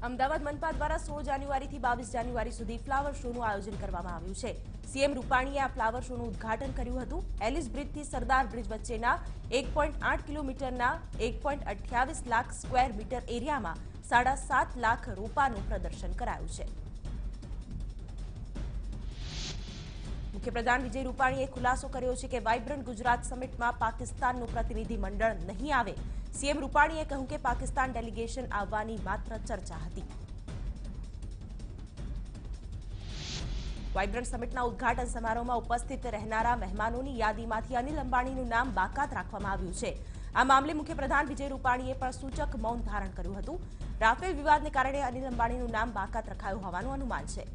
અમદાવાદ મનપા દ્વારા 16 જાન્યુઆરીથી 22 જાન્યુઆરી સુધી ફ્લાવર શોનું આયોજન કરવામાં આવ્યું છે। સીએમ રૂપાણીએ આ ફ્લાવર શોનું ઉદ્ઘાટન કર્યું હતું। એલિસ બ્રિજથી સરદાર બ્રિજ વચ્ચેના 1.8 કિલોમીટરના 1.28 લાખ સ્ક્વેર મીટર એરિયામાં 7.5 લાખ રોપાનું પ્રદર્શન કરાયું છે। મુખ્યપ્રધાન વિજય રૂપાણીએ ખુલાસો કર્યો છે કે વાઇબ્રન્ટ ગુજરાત સમિટમાં પાકિસ્તાનનું પ્રતિનિધિ મંડળ નહીં આવે। સીએમ રૂપાણીએ કહ્યું કે પાકિસ્તાન ડેલિગેશન આવવાની માત્ર ચર્ચા હતી। વાઇબ્રન્ટ સમિટના ઉદ્ઘાટન સમારોહમાં ઉપસ્થિત રહેનારા મહેમાનોની યાદીમાંથી અનિલ અંબાણીનું નામ બાકાત રાખવામાં આવ્યું છે। આ મામલે મુખ્યપ્રધાન વિજય રૂપાણીએ પણ સૂચક મૌન ધારણ કર્યું હતું। રાફેલ વિવાદને કારણે અનિલ અંબાણીનું નામ બાકાત રખાયું હોવાનું અનુમાન છે।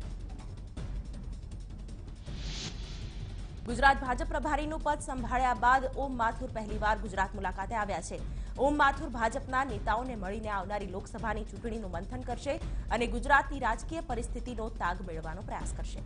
ગુજરાત ભાજપ પ્રભારીનું પદ સંભાળ્યા બાદ ઓમ માથુર પહેલીવાર ગુજરાત મુલાકાતે આવ્યા છે। ઓમ માથુર ભાજપના નેતાઓને મળીને આવનારી લોકસભાની ચૂંટણીનું મંથન કરશે અને ગુજરાતની રાજકીય પરિસ્થિતિનો તાગ મેળવવાનો પ્રયાસ કરશે।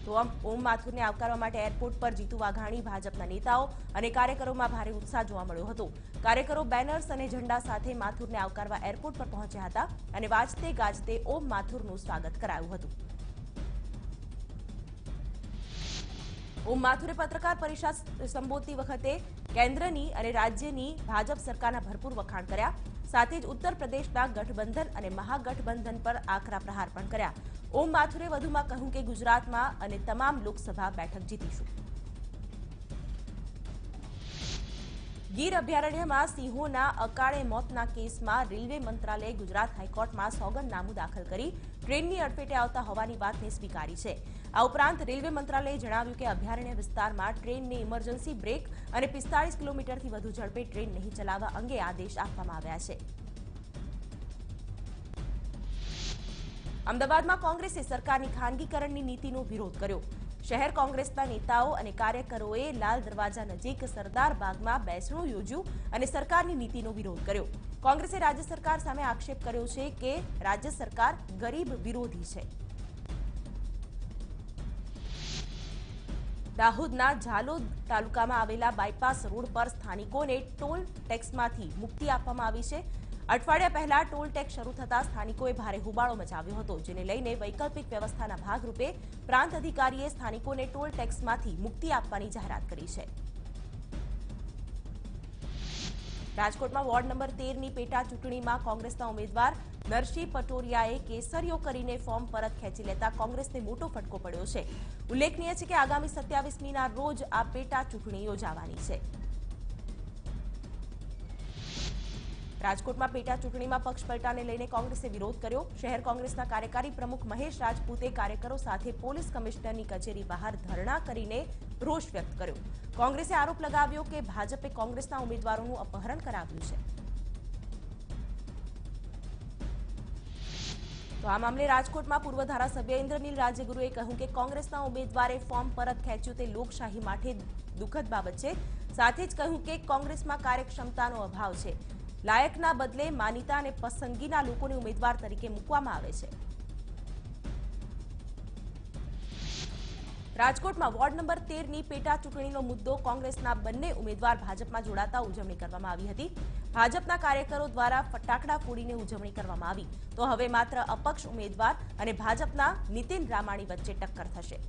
તો ઓમ માથુરને આવકારવા માટે એરપોર્ટ પર જીતુ વાઘાણી, ભાજપના નેતાઓ અને કાર્યકરોમાં ભારે ઉત્સાહ જોવા મળ્યો હતો। કાર્યકરો બેનર્સ અને ઝંડા સાથે માથુરને આવકારવા એરપોર્ટ પર પહોંચ્યા હતા અને વાજતે ગાજતે ઓમ માથુરનું સ્વાગત કરાયું હતું। ઓમ માથુરે પત્રકાર પરિષદ સંબોધતી વખતે કેન્દ્રની અને રાજ્યની ભાજપ સરકારના ભરપૂર વખાણ કર્યા। સાથે જ ઉત્તર પ્રદેશના ગઠબંધન અને મહાગઠબંધન પર આકરા પ્રહાર પણ કર્યા। ઓમ માથુરે વધુમાં કહ્યું કે ગુજરાતમાં અને તમામ લોકસભા બેઠક જીતીશું। ગીર અભયારણ્યમાં સિંહોના અકાળે મોતના કેસમાં રેલવે મંત્રાલયે ગુજરાત હાઈકોર્ટમાં સોગંદનામું દાખલ કરી ટ્રેનની અડફેટે આવતા હોવાની વાતને સ્વીકારી છે। આ ઉપરાંત રેલવે મંત્રાલયે જણાવ્યું કે અભયારણ્ય વિસ્તારમાં ટ્રેનને ઇમરજન્સી બ્રેક અને 45 કિલોમીટરથી વધુ ઝડપે ટ્રેન નહીં ચલાવવા અંગે આદેશ આપવામાં આવ્યા છે। અમદાવાદમાં કોંગ્રેસે સરકારની ખાનગીકરણની નીતિનો વિરોધ કર્યો। શહેર કોંગ્રેસના નેતાઓ અને કાર્યકરોએ લાલ દરવાજા નજીક સરદાર બાગમાં બેસણું યોજ્યું અને સરકારની નીતિનો વિરોધ કર્યો। કોંગ્રેસે રાજ્ય સરકાર સામે આક્ષેપ કર્યો છે કે રાજ્ય સરકાર ગરીબ વિરોધી છે। દાહોદના ઝાલોદ તાલુકામાં આવેલા બાયપાસ રોડ પર સ્થાનિકોને ટોલ ટેક્સમાંથી મુક્તિ આપવામાં આવી છે। અઠવાડિયા પહેલા ટોલ ટેક્સ શરૂ થતા સ્થાનિકોએ ભારે હોબાળો મચાવ્યો હતો, જેને લઈને વૈકલ્પિક વ્યવસ્થાના ભાગરૂપે પ્રાંત અધિકારીએ સ્થાનિકોને ટોલ ટેક્સમાંથી મુક્તિ આપવાની જાહેરાત કરી છે। રાજકોટમાં વોર્ડ નંબર 13ની પેટા ચૂંટણીમાં કોંગ્રેસના ઉમેદવાર નરસિંહ પટોરિયાએ કેસરીઓ કરીને ફોર્મ પરત ખેંચી લેતા કોંગ્રેસને મોટો ફટકો પડ્યો છે। ઉલ્લેખનીય છે કે આગામી 27મીના રોજ આ પેટા ચૂંટણી યોજાવાની છે। રાજકોટમાં પેટા ચૂંટણીમાં પક્ષ પલટાને લઈને કોંગ્રેસે વિરોધ કર્યો। શહેર કોંગ્રેસના કાર્યકારી પ્રમુખ મહેશ રાજપૂતે કાર્યકરો સાથે પોલીસ કમિશનરની કચેરી બહાર ધરણા કરીને રોષ વ્યક્ત કર્યો। કોંગ્રેસે આરોપ લગાવ્યો કે ભાજપે કોંગ્રેસના ઉમેદવારોનું અપહરણ કરાવ્યું છે। તો આ મામલે રાજકોટમાં પૂર્વ ધારાસભ્ય ઇન્દ્રનીલ રાજ્યગુરુએ કહ્યું કે કોંગ્રેસના ઉમેદવારે ફોર્મ પરત ખેંચ્યું તે લોકશાહી માટે દુઃખદ બાબત છે। સાથે જ કહ્યું કે કોંગ્રેસમાં કાર્યક્ષમતાનો અભાવ છે। લાયકના બદલે માનીતા અને પસંદગીના લોકોને ઉમેદવાર તરીકે મૂકવામાં આવે છે। રાજકોટમાં વોર્ડ નંબર 13ની પેટા ચૂંટણીનો મુદ્દો કોંગ્રેસના બંને ઉમેદવાર ભાજપમાં જોડાતા ઉજવણી કરવામાં આવી હતી। ભાજપના કાર્યકરો દ્વારા ફટાકડા ફોડીને ઉજવણી કરવામાં આવી। તો હવે માત્ર અપક્ષ ઉમેદવાર અને ભાજપના નીતિન રામાણી વચ્ચે ટક્કર થશે।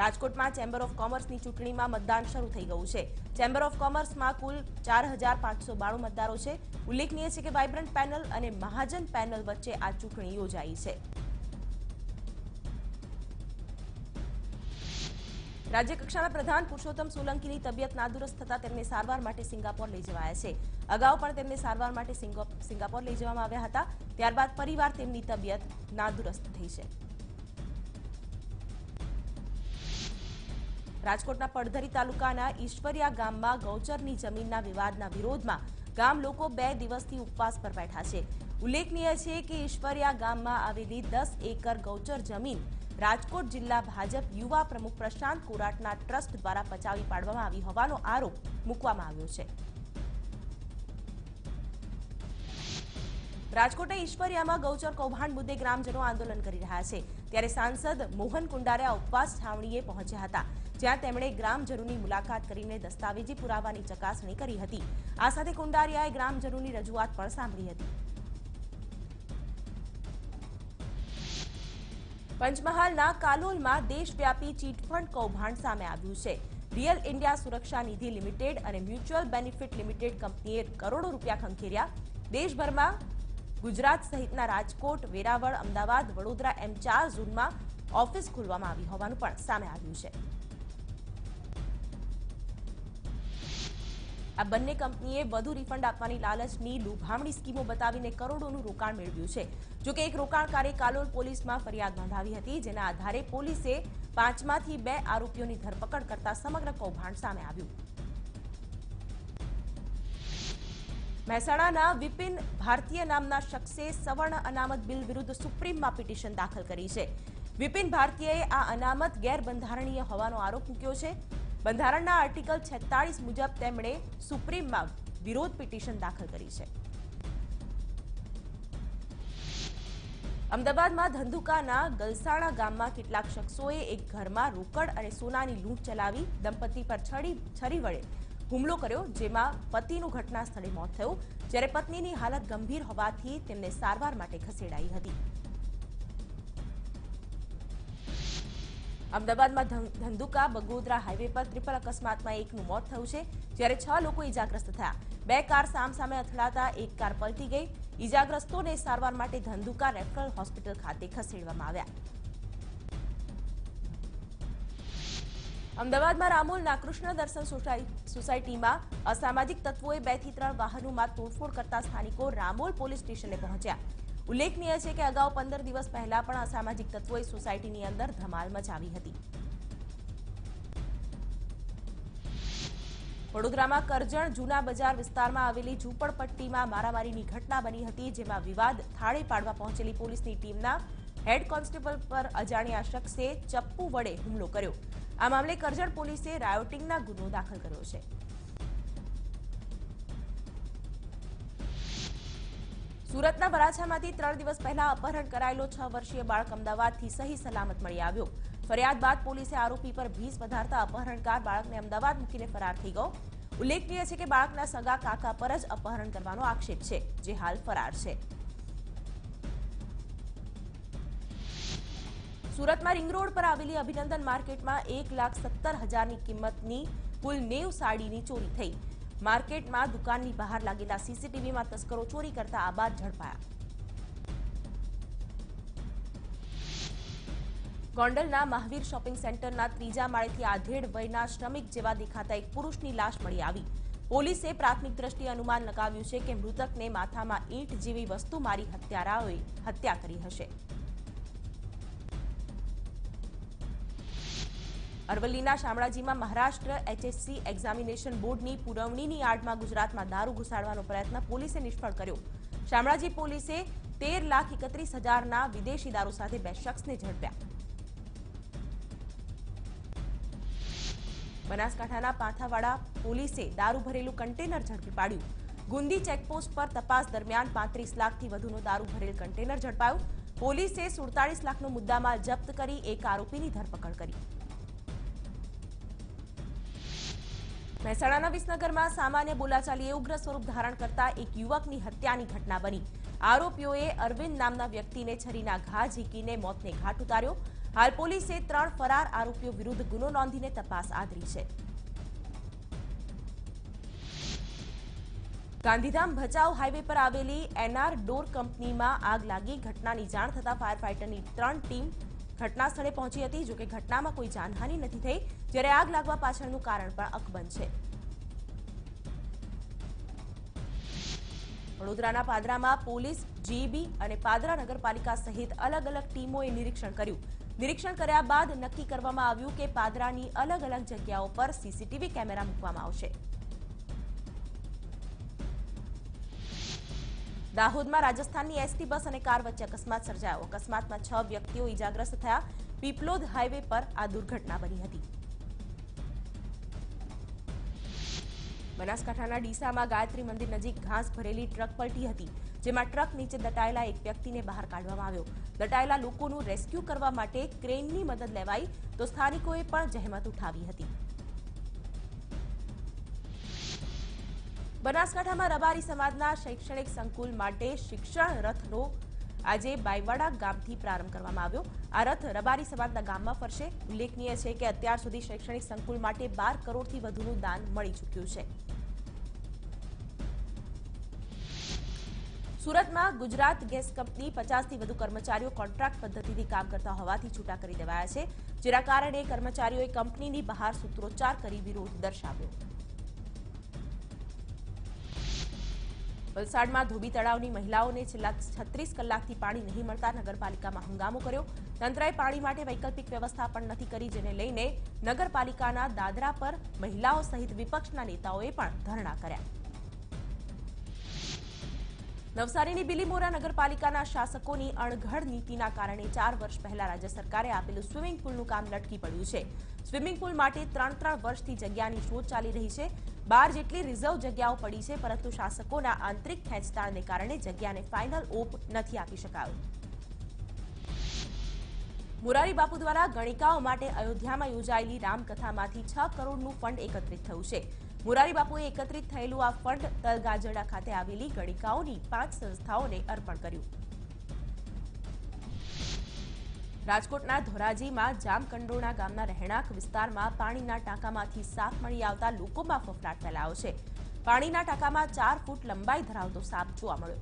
રાજકોટમાં ચેમ્બર ઓફ કોમર્સની ચૂંટણીમાં મતદાન શરૂ થઈ ગયું છે। ચેમ્બર ઓફ કોમર્સમાં કુલ 4592 મતદારો છે। ઉલ્લેખનીય છે કે વાઇબ્રન્ટ પેનલ અને મહાજન પેનલ વચ્ચે આ ચૂંટણી યોજાઈ છે। રાજ્યકક્ષાના પ્રધાન પુરુષોત્તમ સોલંકીની તબિયત નાદુરસ્ત થતા તેમને સારવાર માટે સિંગાપોર લઈ જવાયા છે। અગાઉ પણ તેમને સારવાર માટે સિંગાપોર લઈ જવામાં આવ્યા હતા। ત્યારબાદ પરિવાર તેમની તબિયત નાદુરસ્ત થઈ છે। રાજકોટના પડધરી તાલુકાના ઈશ્વરિયા ગામમાં ગૌચરની જમીનના વિવાદના વિરોધમાં ગામ લોકો 2 દિવસથી ઉપવાસ પર બેઠા છે। ઉલ્લેખનીય છે કે ઈશ્વરિયા ગામમાં આવેલી 10 એકર ગૌચર જમીન રાજકોટ જિલ્લા ભાજપ યુવા પ્રમુખ પ્રશાંત કોરાટના ટ્રસ્ટ દ્વારા પચાવી પાડવામાં આવી હોવાનો આરોપ મૂકવામાં આવ્યો છે। રાજકોટના ઈશ્વરિયામાં ગૌચર કૌભાંડ મુદ્દે ગ્રામજનો આંદોલન કરી રહ્યા છે। ત્યારે સાંસદ મોહન કુંડારિયા ઉપવાસ છાવણીએ પહોંચ્યા હતા। જ્યાં તેમણે ગ્રામજનોની મુલાકાત કરીને દસ્તાવેજી પુરાવાની ચકાસણી કરી હતી। આ સાથે કુંડારિયાએ ગ્રામજનોની રજૂઆત પણ સાંભળી હતી। પંચમહાલના કાલોલમાં દેશવ્યાપી ચીટફંડ કૌભાંડ સામે આવ્યું છે। રિયલ ઇન્ડિયા સુરક્ષા નિધિ લિમિટેડ અને મ્યુચ્યુઅલ બેનિફિટ લિમિટેડ કંપનીએ કરોડો રૂપિયા ખંખેર્યા। દેશભરમાં ગુજરાત સહિતના રાજકોટ, વેરાવળ, અમદાવાદ, વડોદરા એમ 4 ઝોનમાં ઓફિસ ખોલવામાં આવી હોવાનું પણ સામે આવ્યું છે। આ બંને કંપનીએ વધુ રિફંડ આપવાની લાલચની લુભામણી સ્કીમો બતાવીને કરોડોનું રોકાણ મેળવ્યું છે। જોકે એક રોકાણકારે કાલોલ પોલીસમાં ફરિયાદ નોંધાવી હતી, જેના આધારે પોલીસે 5માંથી 2 આરોપીઓની ધરપકડ કરતા સમગ્ર કૌભાંડ સામે આવ્યું। મહેસાણાના વિપિન ભારતીય નામના શખ્સે સવર્ણ અનામત બિલ વિરુદ્ધ સુપ્રીમમાં પિટિશન દાખલ કરી છે। વિપિન ભારતીયએ આ અનામત ગેરબંધારણીય હોવાનો આરોપ મૂક્યો છે। બંધારણના આર્ટિકલ 46 મુજબ તેમણે સુપ્રીમમાં વિરોધ પિટિશન દાખલ કરી છે। અમદાવાદમાં ધંધુકાના ગલસાણા ગામમાં કેટલાક શખ્સોએ એક ઘરમાં રોકડ અને સોનાની લૂંટ ચલાવી દંપતી પર છરી વડે હુમલો કર્યો, જેમાં પતિનું ઘટના સ્થળે મોત થયું, જ્યારે પત્નીની હાલત ગંભીર હોવાથી તેમને સારવાર માટે ખસેડાઈ હતી। અમદાવાદમાં ધંધુકા બગોદરા હાઈવે પર ટ્રિપલ અકસ્માતમાં એકનું મોત થયું છે, જ્યારે 6 લોકો ઇજાગ્રસ્ત થયા। 2 કાર સામસામે અથડાતા એક કાર પલટી ગઈ। ઇજાગ્રસ્તોને સારવાર માટે ધંધુકા રેફરલ હોસ્પિટલ ખાતે ખસેડવામાં આવ્યા। અમદાવાદમાં રામોલના કૃષ્ણ દર્શન સોસાયટીમાં અસામાજિક તત્વોએ 2 થી 3 વાહનોમાં તોડફોડ કરતા સ્થાનિકો રામોલ પોલીસ સ્ટેશને પહોંચ્યા। ઉલ્લેખનીય છે કે અગાઉ 15 દિવસ પહેલા પણ અસામાજિક તત્વોએ સોસાયટીની અંદર ધમાલ મચાવી હતી। વડોદરામાં કરજણ જૂના બજાર વિસ્તારમાં આવેલી ઝૂંપડપટ્ટીમાં મારામારીની ઘટના બની હતી, જેમાં વિવાદ થાળે પાડવા પહોંચેલી પોલીસની ટીમના હેડ કોન્સ્ટેબલ પર અજાણ્યા શખ્સે ચપ્પુ વડે હુમલો કર્યો। આ મામલે કરજણ પોલીસે રાયોટિંગના ગુનો દાખલ કર્યો છે। સુરતના વરાછામાંથી 3 દિવસ પહેલા અપહરણ કરાયેલો 6 વર્ષીય બાળક અમદાવાદથી સહી સલામત મળી આવ્યો। ફરિયાદ બાદ પોલીસે આરોપી પર ભીસ વધારતા અપહરણકાર બાળકને અમદાવાદ મૂકીને ફરાર થઈ ગયો। ઉલ્લેખનીય છે કે બાળકના સગા કાકા પર જ અપહરણ કરવાનો આક્ષેપ છે, જે હાલ ફરાર છે। સુરતમાં રિંગ રોડ પર આવેલી અભિનંદન માર્કેટમાં 1,70,000ની કિંમતની કુલ 90 સાડીની ચોરી થઈ। માર્કેટમાં દુકાનની બહાર લાગેલા સીસીટીવીમાં તસ્કરો ચોરી કરતા આબાદ ઝડપાયા। ગોંડલના મહાવીર શોપિંગ સેન્ટરના 3જા માળેથી આધેડ વયના શ્રમિક જેવા દેખાતા એક પુરુષની લાશ મળી આવી। પોલીસે પ્રાથમિક દ્રષ્ટિએ અનુમાન લગાવ્યું છે કે મૃતકને માથામાં ઈંટ જેવી વસ્તુ મારી હત્યારાઓએ હત્યા કરી હશે। અરવલ્લીના શામળાજીમાં મહારાષ્ટ્ર HSC એક્ઝામિનેશન બોર્ડની પુરવણીની આડમાં ગુજરાતમાં દારૂ ઘુસાડવાનો પ્રયત્ન પોલીસે નિષ્ફળ કર્યો। શામળાજી પોલીસે 13,31,000ના વિદેશી દારૂ સાથે 2 શખ્સને ઝડપ્યા। બનાસકાંઠાના પાંથાવાડા પોલીસે દારૂ ભરેલું કન્ટેનર ઝડપી પાડ્યું। ગુંદી ચેકપોસ્ટ પર તપાસ દરમિયાન 35 લાખથી વધુનો દારૂ ભરેલ કન્ટેનર ઝડપાયું। પોલીસે 47 લાખનો મુદ્દામાલ જપ્ત કરી એક આરોપીની ધરપકડ કરી। મહેસાણાના વિસનગરમાં સામાન્ય બોલાચાલીએ ઉગ્ર સ્વરૂપ ધારણ કરતા એક યુવકની હત્યાની ઘટના બની। આરોપીઓએ અરવિંદ નામના વ્યક્તિને છરીના ઘા ઝીંકીને મોતને ઘાટ ઉતાર્યો। હાલ પોલીસે 3 ફરાર આરોપીઓ વિરુદ્ધ ગુનો નોંધીને તપાસ આદરી છે। ગાંધીધામ ભચાઉ હાઈવે પર આવેલી NR ડોર કંપનીમાં આગ લાગી। ઘટનાની જાણ થતાં ફાયર ફાઈટરની 3 ટીમ ઘટના સ્થળે પહોંચી હતી। જોકે ઘટનામાં કોઈ જાનહાનિ નથી થઈ, જ્યારે આગ લાગવા પાછળનું કારણ પણ અકબંધ છે। વડોદરાના પાદરામાં પોલીસ, GEB અને પાદરા નગરપાલિકા સહિત અલગ અલગ ટીમોએ નિરીક્ષણ કર્યું। નિરીક્ષણ કર્યા બાદ નક્કી કરવામાં આવ્યું કે પાદરાની અલગ અલગ જગ્યાઓ પર સીસીટીવી કેમેરા મૂકવામાં આવશે। દાહોદમાં રાજસ્થાનની ST બસ અને કાર વચ્ચે અકસ્માત સર્જાયો। અકસ્માતમાં 6 વ્યક્તિઓ ઇજાગ્રસ્ત થયા। પીપલોદ હાઈવે પર આ દુર્ઘટના બની હતી। બનાસકાંઠાના ડીસામાં ગાયત્રી મંદિર નજીક ઘાસ ભરેલી ટ્રક પલટી હતી। જેમાં ટ્રક નીચે દટાયેલા એક વ્યક્તિને બહાર કાઢવામાં આવ્યો. દટાયેલા લોકોનું રેસ્ક્યુ કરવા માટે ક્રેનની મદદ લેવાઈ તો સ્થાનિકોએ પણ જહેમત ઉઠાવી હતી. બનાસકાંઠામાં રબારી સમાજના શૈક્ષણિક સંકુલ માટે શિક્ષણ રથનો આજે બાયવાડા ગામથી પ્રારંભ કરવામાં આવ્યો. આ રથ રબારી સમાજના ગામમાં ફરશે. ઉલ્લેખનીય છે કે અત્યાર સુધી શૈક્ષણિક સંકુલ માટે 12 કરોડથી વધુનું દાન મળી ચૂક્યું છે. સુરતમાં ગુજરાત ગેસ કંપની 50થી વધુ કર્મચારીઓ કોન્ટ્રાક્ટ પદ્ધતિથી કામ કરતા હોવાથી છૂટા કરી દેવાયા છે, જેના કારણે કર્મચારીઓએ કંપનીની બહાર સૂત્રોચ્ચાર કરી વિરોધ દર્શાવ્યો. વલસાડમાં ધોબી તળાવની મહિલાઓને છેલ્લા 36 કલાકથી પાણી નહીં મળતા નગરપાલિકામાં હંગામો કર્યો. તંત્રએ પાણી માટે વૈકલ્પિક વ્યવસ્થા પણ નથી કરી, જેને લઈને નગરપાલિકાના દાદરા પર મહિલાઓ સહિત વિપક્ષના નેતાઓએ પણ ધરણા કર્યા. નવસારીની બિલીમોરા નગરપાલિકાના શાસકોની અણઘડ નીતિના કારણે 4 વર્ષ પહેલા રાજ્ય સરકારે આપેલું સ્વિમિંગ પુલનું કામ લટકી પડ્યું છે. સ્વિમિંગ પુલ માટે 3 વર્ષથી જગ્યાની શોધ ચાલી રહી છે. 12 જેટલી રિઝર્વ જગ્યાઓ પડી છે, પરંતુ શાસકોના આંતરિક ખેંચતાણને કારણે જગ્યાને ફાઇનલ ઓપ નથી આપી શકાયો. મોરારી બાપુ દ્વારા ગણિકાઓ માટે અયોધ્યામાં યોજાયેલી રામકથામાંથી 6 કરોડનું ફંડ એકત્રિત થયું છે. મોરારી બાપુએ એકત્રિત થયેલું આ ફંડ તલગાજરડા ખાતે આવેલી ગણિકાઓની 5 સંસ્થાઓને અર્પણ કર્યું. રાજકોટના ધોરાજીમાં જામકંડોરણા ગામના રહેણાંક વિસ્તારમાં પાણીના ટાંકામાંથી સાપ મળી આવતા લોકોમાં ફફડાટ ફેલાયો છે. પાણીના ટાંકામાં 4 ફૂટ લંબાઈ ધરાવતો સાપ જોવા મળ્યો.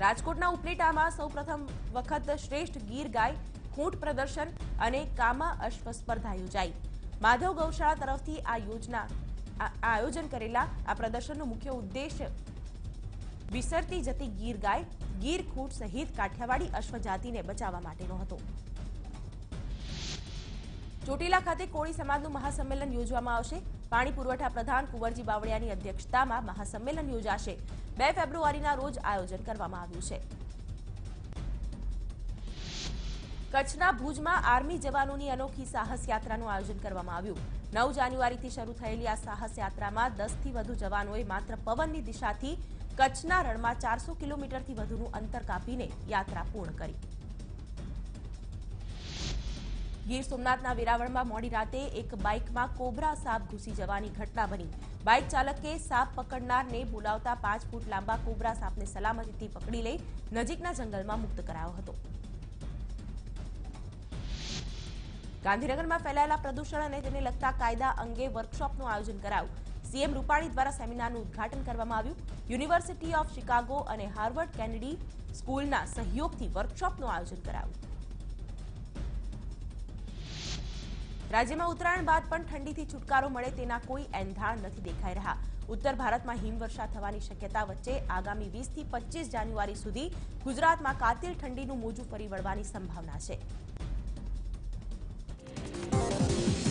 રાજકોટના ઉપલેટામાં સૌપ્રથમ વખત શ્રેષ્ઠ ગીર ગાય ખૂંટ પ્રદર્શન અને કામા અશ્વ સ્પર્ધા યોજાઈ. માધવ ગૌશાળા તરફથી આયોજન કરેલા આ પ્રદર્શનનો મુખ્ય ઉદ્દેશ વિસરતી જતી ગીર ગાય, ગીર ખૂંટ સહિત કાઠિયાવાડી અશ્વ જાતિને બચાવવા માટેનો હતો. ચોટીલા ખાતે કોળી સમાજનું મહાસંમેલન યોજવામાં આવશે. પાણી પુરવઠા પ્રધાન કુંવરજી બાવળિયાની અધ્યક્ષતામાં મહાસંમેલન યોજાશે. 2 ફેબ્રુઆરીના રોજ આયોજન કરવામાં આવ્યું છે. કચ્છના ભુજમાં આર્મી જવાનોની અનોખી સાહસ યાત્રાનું આયોજન કરવામાં આવ્યું. 9 જાન્યુઆરીથી શરૂ થયેલી આ સાહસ યાત્રામાં 10થી વધુ જવાનોએ માત્ર પવનની દિશાથી કચ્છના રણમાં 400 કિલોમીટરથી વધુનું અંતર કાપીને યાત્રા પૂર્ણ કરી. ગીર સોમનાથના વેરાવળમાં મોડી રાતે એક બાઇકમાં કોબરા સાપ ઘૂસી જવાની ઘટના બની. બાઇક ચાલકે સાપ પકડનારને બોલાવતા 5 ફૂટ લાંબા કોબરા સાપને સલામતીથી પકડી લઈ નજીકના જંગલમાં મુક્ત કરાયો હતો. ગાંધીનગરમાં ફેલાયેલા પ્રદૂષણ અને તેને લગતા કાયદા અંગે વર્કશોપનું આયોજન કરાયું. સીએમ રૂપાણી દ્વારા સેમિનારનું ઉદ્ઘાટન કરવામાં આવ્યું. યુનિવર્સિટી ઓફ શિકાગો અને હાર્વર્ડ કેનેડી સ્કૂલના સહયોગથી વર્કશોપનું આયોજન કરાયું. રાજ્યમાં ઉત્તરાયણ બાદ પણ ઠંડીથી છુટકારો મળે તેના કોઈ એંધાણ નથી દેખાઈ રહ્યા. ઉત્તર ભારતમાં હિમવર્ષા થવાની શક્યતા વચ્ચે આગામી 20થી 25 જાન્યુઆરી સુધી ગુજરાતમાં કાતિલ ઠંડીનું મોજું ફરી વળવાની સંભાવના છે.